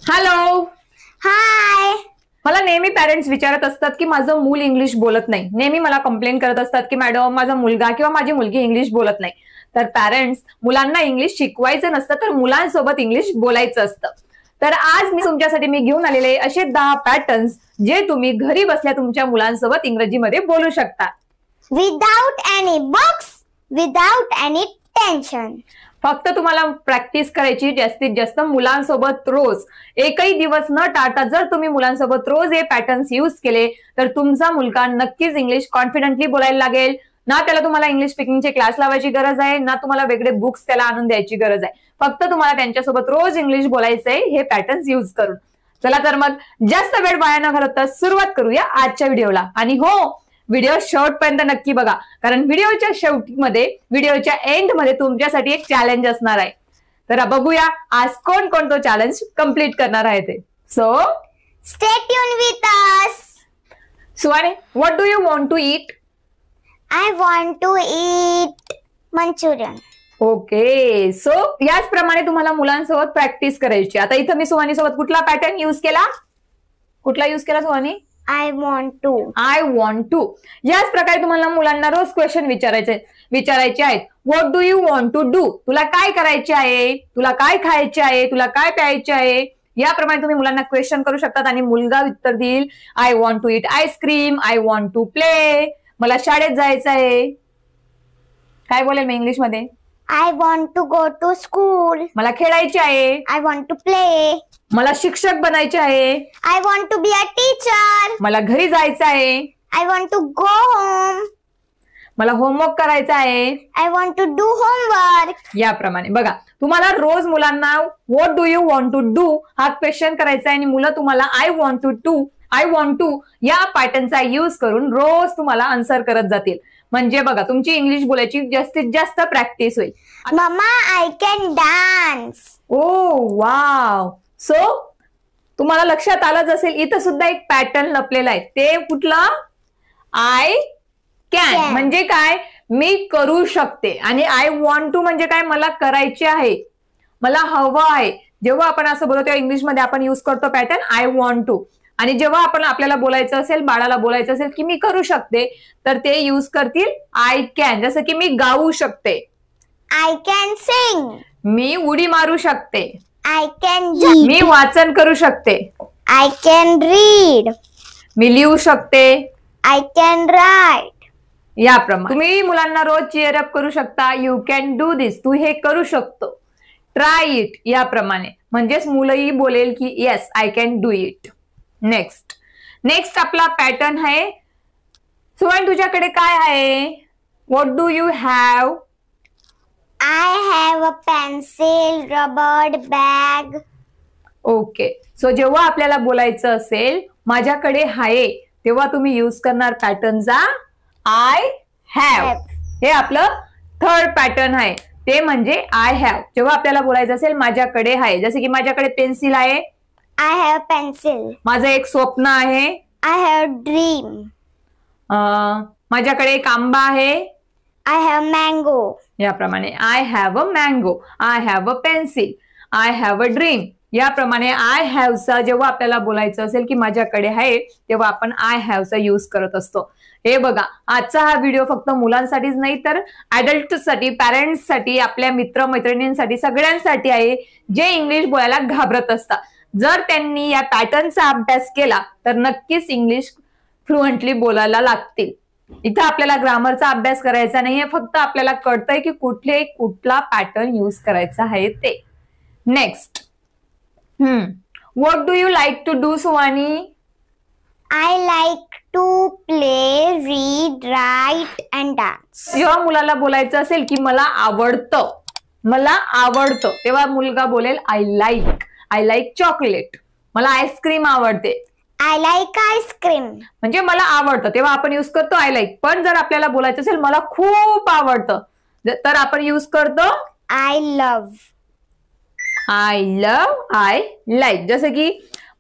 Hello. हाय. मला नेहमी parents विचारत असतात की माझं मूल इंग्लिश बोलत नाही. नेहमी मला कंप्लेंट करत असतात की मॅडम माझा मुलगा किंवा माझी मुलगी इंग्लिश बोलत नाही. तर पॅरेंट्स मुलांना इंग्लिश शिकवायचं नसतं तर मुलांसोबत इंग्लिश बोलायचं असतं. तर आज मी तुमच्यासाठी घेऊन आलेले असे 10 पॅटर्न्स जे तुम्ही घरी बसल्या तुमच्या मुलांसोबत इंग्रजीमध्ये बोलू शकता. Without any books, without any tension. फक्त तुम्हाला प्रॅक्टिस करायची जास्तीत जास्त मुलांसोबत रोज. एकही दिवस न टाळता जर तुम्ही मुलांसोबत रोज हे पॅटर्न्स यूज केले तर तुमचा मुलगा नक्कीच इंग्लिश कॉन्फिडेंटली बोलायला लागेल. ना त्याला तुम्हाला इंग्लिश स्पीकिंगचे क्लास लावायची गरज आहे, ना तुम्हाला वेगळे बुक्स त्याला आणून द्यायची गरज आहे. फक्त तुम्हाला त्यांच्यासोबत रोज इंग्लिश बोलायचंय हे पॅटर्न्स यूज करून. चला तर मग जास्त वेळ वाया न घालवता सुरुवात करूया आजच्या व्हिडिओला. आणि हो, व्हिडिओ शेवटपर्यंत नक्की बघा, कारण व्हिडिओच्या शेवटीमध्ये व्हिडिओच्या एंडमध्ये तुमच्यासाठी एक चॅलेंज असणार आहे. तर बघूया आज कोण कोण तो चॅलेंज कंप्लीट करणार आहे ते. So stay tuned with us. सुवाने, what do you want to eat? I want to eat manchurian. Okay, so याचप्रमाणे तुम्हाला मुलांसोबत प्रॅक्टिस करायची. आता इथं मी सुवानी सोबत कुठला पॅटर्न यूज केला? कुठला यूज केला Suvani? I want to. I want to. याच प्रकारे तुम्हाला मुलांना रोज क्वेश्चन विचारायचे आहेत. What do you want to do? तुला काय करायचे आहे? तुला काय खायचे आहे? तुला काय प्यायचे आहे? याप्रमाणे तुम्ही मुलांना क्वेश्चन करू शकतात आणि मुलगा उत्तर देईल I want to eat ice cream, I want to play, मला शाळेत जायचं आहे. काय बोलेल मी इंग्लिश मध्ये? I want to go to school. मला खेळायचे आहे. I want to play. मला शिक्षक बनायचे आहे. I want to be a teacher. मला घरी जायचं आहे. I want to go home. मला होमवर्क करायचा आहे. I want to do homework. याप्रमाणे बघा, तुम्हाला रोज मुलांना what do you want to do हा क्वेश्चन करायचा आहे आणि मुलं तुम्हाला आय वॉन्ट टू या पॅटर्नचा यूज करून रोज तुम्हाला आन्सर करत जातील. म्हणजे बघा, तुमची इंग्लिश बोलायची जास्तीत जास्त प्रॅक्टिस होईल. Mamma I can dance. Oh wow. So तुम्हाला लक्षात आलंच असेल, इथं सुद्धा एक पॅटर्न लपलेला आहे. ते कुठलं? आय कॅन म्हणजे काय? मी करू शकते. आणि आय वॉन्ट टू म्हणजे काय? मला करायचे आहे, मला हवं आहे. जेव्हा आपण असं बोलतो तेव्हा इंग्लिशमध्ये आपण यूज करतो पॅटर्न आय वॉन्ट टू. आणि जेव्हा आपण आपल्याला बोलायचं असेल, बाळाला बोलायचं असेल की मी करू शकते, तर ते यूज करतील आय कॅन. जसं की मी गाऊ शकते, आय कॅन सिंग. मी उडी मारू शकते, आय कॅन. मी वाचन करू शकते, आय कॅन रीड. मी लिहू शकते, आय कॅन राईट. याप्रमाणे तुम्ही मुलांना रोज चीअर अप करू शकता. यू कॅन डू दिस, तू हे करू शकतो. ट्राय इट, याप्रमाणे म्हणजेच मुलंही बोलेल की yes I can do it. Next आपला पॅटर्न आहे. सुवर्ण, तुझ्याकडे काय आहे? What do you have? I have a pencil, rubber, bag. Okay, so जेव्हा आपल्याला बोलायचं असेल माझ्याकडे आहे, तेव्हा तुम्ही यूज करणार पॅटर्नचा आय हॅव. हे आपलं थर्ड पॅटर्न आहे, ते म्हणजे आय हॅव. जेव्हा आपल्याला बोलायचं असेल माझ्याकडे आहे, जसे की माझ्याकडे पेन्सिल आहे, आय हॅव पेन्सिल. माझं एक स्वप्न आहे, आय हॅव ड्रीम. माझ्याकडे एक आंबा आहे, आय हॅव मँगो. याप्रमाणे I have a mango, I have a pencil, I have a dream. याप्रमाणे आय हॅवचा जेव्हा आपल्याला बोलायचं असेल की माझ्याकडे आहे, तेव्हा आपण आय हॅवचा यूज करत असतो. हे बघा, आजचा हा व्हिडिओ फक्त मुलांसाठीच नाही तर ऍडल्टसाठी, पॅरेंट्ससाठी, आपल्या मित्रमैत्रिणींसाठी, सगळ्यांसाठी आहे जे इंग्लिश बोलायला घाबरत असतात. जर त्यांनी या पॅटर्नचा अभ्यास केला तर नक्कीच इंग्लिश फ्लुएंटली बोलायला लागतील. इथं आपल्याला ग्रामरचा अभ्यास करायचा नाहीये, फक्त आपल्याला कळतंय की कुठला पॅटर्न यूज करायचा आहे ते. Next, what do you like to do Suvani? I like to play, read, write and dance. जेव्हा मुलाला बोलायचं असेल की मला आवडतं, तेव्हा मुलगा बोलेल आय लाईक चॉकलेट, मला आईस्क्रीम आवडते. आय लाईक आईस्क्रीम म्हणजे मला आवडतं, तेव्हा आपण यूज करतो आय लाईक. पण जर आपल्याला बोलायचं असेल मला खूप आवडतं, तर आपण यूज करतो आय लव्ह. I like. जसं की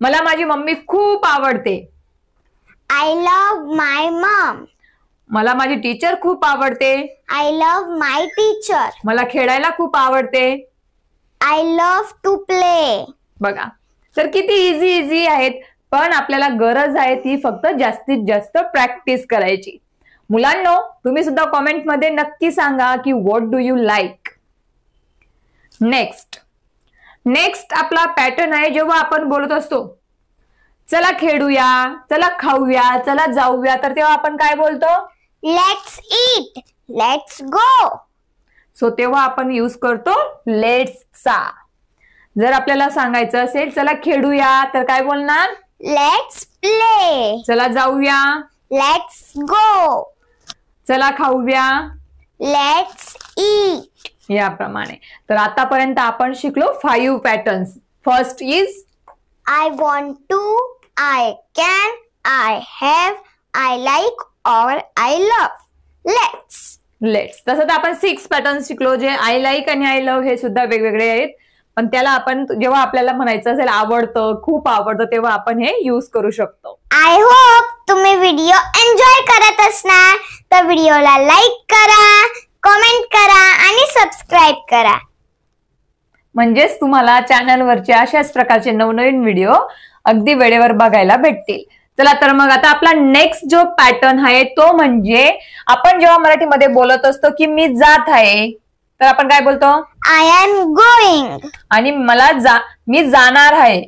मला माझी मम्मी खूप आवडते, आय लव्ह माय मॉम. मला माझी टीचर खूप आवडते, आय लव्ह माय टीचर. मला खेळायला खूप आवडते, आय लव्ह टू प्ले. बघा, तर किती इझी आहेत, पण आपल्याला गरज आहे ती फक्त जास्तीत जास्त प्रॅक्टिस करायची. मुलांनो, तुम्ही सुद्धा कॉमेंटमध्ये नक्की सांगा की what do you like. Next आपला पॅटर्न आहे जेव्हा आपण बोलत असतो चला खेळूया, चला खाऊया, चला जाऊया, तर तेव्हा आपण काय बोलतो? Let's eat, let's go. So तेव्हा आपण यूज करतो लेट्सचा. जर आपल्याला सांगायचं असेल चला खेळूया तर काय बोलणार? Let's play. चला जाऊया, लेट्स गो. चला खाऊया, लेट्स ईट. याप्रमाणे. तर आतापर्यंत आपण शिकलो 5 patterns. First is I want to, I can, I have, I like or I love. Let's. तसं तर आपण 6 पॅटर्न्स शिकलो, जे आय लाईक आणि आय लव्ह हे सुद्धा वेगवेगळे आहेत. पण त्याला आपण जेव्हा आपल्याला म्हणायचं असेल आवडतं, खूप आवडतं, तेव्हा आपण हे यूज करू शकतो. आय होप तुम्ही व्हिडिओ एन्जॉय करत असणार. तर व्हिडिओला लाईक करा, कमेंट करा आणि सबस्क्राईब करा. म्हणजेच तुम्हाला चॅनलवरचे अशाच प्रकारचे नवनवीन व्हिडिओ अगदी वेळेवर बघायला भेटतील. चला तर मग आता आपला नेक्स्ट जो पॅटर्न आहे तो म्हणजे आपण जेव्हा मराठीमध्ये बोलत असतो की मी जात आहे, तर आपण काय बोलतो? I am going. आणि मी जाणार आहे.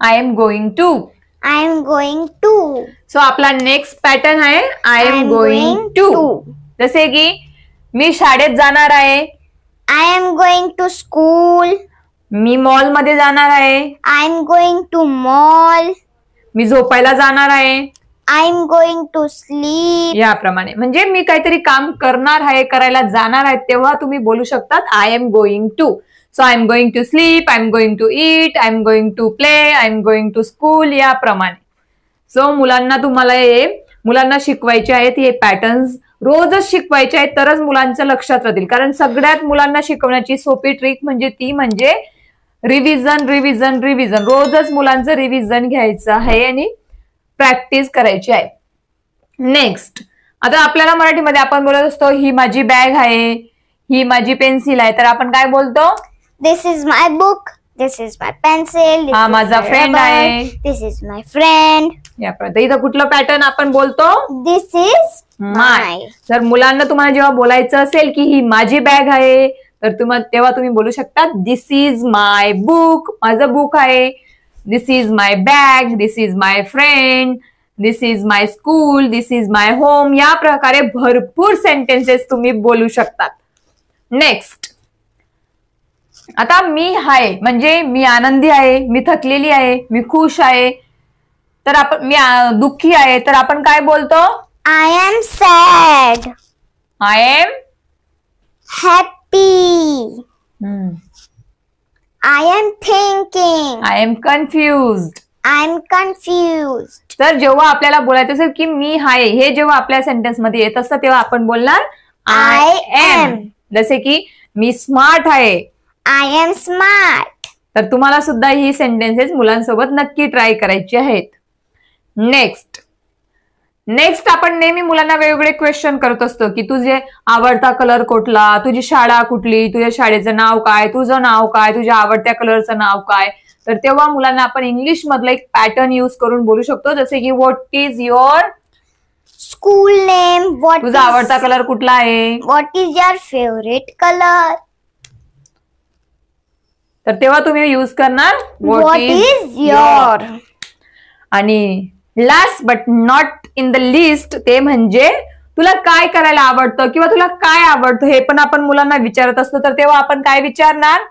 I am going to. I am going to. So आपला नेक्स्ट पॅटर्न आहे आय एम गोइंग टू. जसे की मी शाळेत जाणार आहे. I am going to school. मी मॉल मध्ये जाणार आहे. I am going to mall. मी झोपायला जाणार आहे. I am going to sleep. याप्रमाणे म्हणजे मी काहीतरी काम करणार आहे, करायला जाणार आहे, तेव्हा तुम्ही बोलू शकतात I am going to. So I am going to sleep, I am going to eat, I am going to play, I am going to school, याप्रमाणे. सो मुलांना शिकवायचे आहेत हे पॅटर्न्स, रोजच शिकवायचे आहेत, तरच मुलांचं लक्षात राहतील. कारण सगळ्यात मुलांना शिकवण्याची सोपी ट्रिक म्हणजे रिव्हिजन. रोजच मुलांचं रिव्हिजन घ्यायचं आहे आणि प्रॅक्टिस करायची आहे. नेक्स्ट, आता आपल्याला मराठीमध्ये आपण बोलत असतो ही माझी बॅग आहे, ही माझी पेन्सिल आहे, तर आपण काय बोलतो? This is my book, this is my pencil. हा माझा फ्रेंड आहे. This is my friend. याप्रमाणे. इथं कुठलं पॅटर्न आपण बोलतो? This is my. जर मुलांना तुम्हाला जेव्हा बोलायचं असेल की ही माझी बॅग आहे, तर तेव्हा तुम्ही बोलू शकता दिस इज माय बुक, माझं बुक आहे. This is my bag, this is my friend, this is my school, this is my home. या प्रकारे भरपूर सेंटेन्सेस तुम्ही बोलू शकतात. नेक्स्ट, आता मी आहे म्हणजे मी आनंदी आहे, मी थकलेली आहे, मी खुश आहे, तर मी दुःखी आहे, तर आपण काय बोलतो? I am sad. I am happy. I am thinking. I am confused. I am confused. तर जेव्हा आपल्याला बोलायचं असेल की मी आहे, हे जेव्हा आपल्या सेंटेन्स मध्ये येत असतं तेव्हा आपण बोलणार आय एम. जसे की मी स्मार्ट आहे. I am smart. तर तुम्हाला सुद्धा ही सेंटेन्सेस मुलांसोबत नक्की ट्राय करायची आहेत. नेक्स्ट आपण नेहमी मुलांना वेगवेगळे क्वेश्चन करत असतो की तुझे आवडता कलर कुठला, तुझी शाळा कुठली, तुझ्या शाळेचं नाव काय, तुझं नाव काय, तुझ्या आवडत्या कलरचं नाव काय. तर तेव्हा मुलांना आपण इंग्लिश मधलं एक पॅटर्न यूज करून बोलू शकतो, जसे की what is your school name. तुझा आवडता कलर कुठला आहे? What is your favourite colour. तर तेव्हा तुम्ही यूज करणार व्हॉट इज युअर. आणि last but not in the list, ते म्हणजे तुला काय करायला आवडतं किंवा तुला काय आवडतं हे पण आपण मुलांना विचारत असतो, तर तेव्हा आपण काय विचारणार?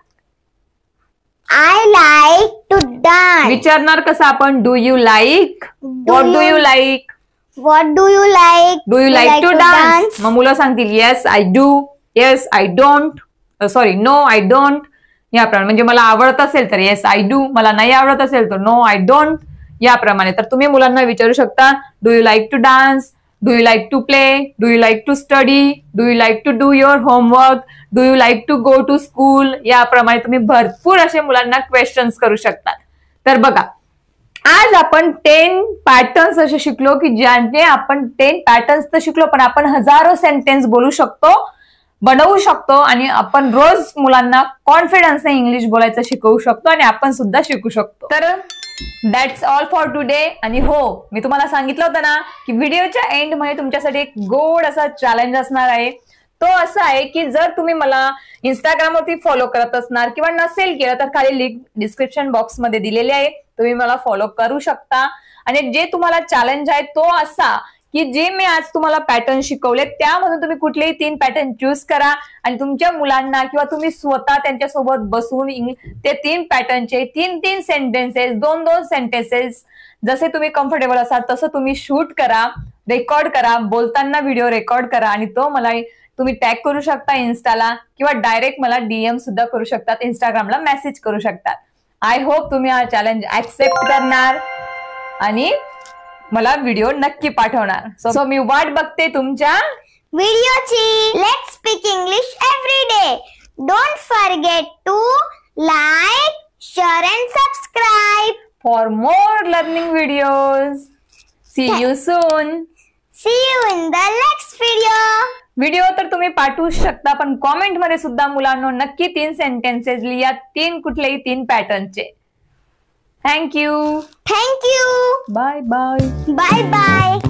I like to dance. विचारणार कसं आपण? Do you like. What do you like. What do you like. Do you like to dance. मग मुलं सांगतील yes I do, yes I don't, sorry no I don't. याप्रमाणे म्हणजे मला आवडत असेल तर येस आय डू, मला नाही आवडत असेल तर नो आय डोंट. याप्रमाणे. तर तुम्ही मुलांना विचारू शकता do you like to dance, do you like to play, do you like to study, do you like to do your homework, do you like to go to school. याप्रमाणे तुम्ही भरपूर असे मुलांना क्वेश्चन्स करू शकता. तर बघा, आज आपण 10 पॅटर्न्स असे शिकलो की ज्याने आपण 10 पॅटर्न्स तर शिकलो, पण आपण हजारो सेंटेन्स बोलू शकतो बनवू शकतो आणि आपण रोज मुलांना कॉन्फिडन्सने इंग्लिश बोलायचं शिकवू शकतो आणि आपण सुद्धा शिकू शकतो. तर दॅट्स ऑल फॉर टुडे. आणि हो, मी तुम्हाला सांगितलं होतं ना की व्हिडिओच्या एंड मध्ये तुमच्यासाठी एक गोड असा चॅलेंज असणार आहे. तो असा आहे की जर तुम्ही मला इंस्टाग्रामवरती फॉलो करत असणार किंवा नसेल केलं तर खाली लिंक डिस्क्रिप्शन बॉक्स मध्ये दिलेली आहे, तुम्ही मला फॉलो करू शकता. आणि जे तुम्हाला चॅलेंज आहे तो असा की जे मी आज तुम्हाला पॅटर्न शिकवले त्यामधून तुम्ही कुठलेही 3 पॅटर्न चूज करा आणि तुमच्या मुलांना किंवा तुम्ही स्वतः त्यांच्यासोबत बसून ते 3 पॅटर्नचे 3 सेंटेन्सेस 2 सेंटेन्सेस जसे तुम्ही कम्फर्टेबल असाल तसं तुम्ही शूट करा, रेकॉर्ड करा, बोलताना व्हिडिओ रेकॉर्ड करा आणि तो मला तुम्ही टॅग करू शकता इन्स्टाला किंवा डायरेक्ट मला DM सुद्धा करू शकतात, इंस्टाग्रामला मेसेज करू शकतात. आय होप तुम्ही हा चॅलेंज ऍक्सेप्ट करणार आणि मला व्हिडिओ नक्की पाठवणार. सो मी वाट बघते तुमच्या व्हिडिओची. Let's speak English every day. Don't forget to like, share and subscribe for more learning videos. See you soon. See you in the next video तर तुम्ही पाठवू शकता, पण कॉमेंट मध्ये सुद्धा मुलांनो नक्की 3 सेंटेन्सेस लिहा, 3 कुठलेही 3 पॅटर्नचे. Thank you. Thank you. Bye bye. Bye bye.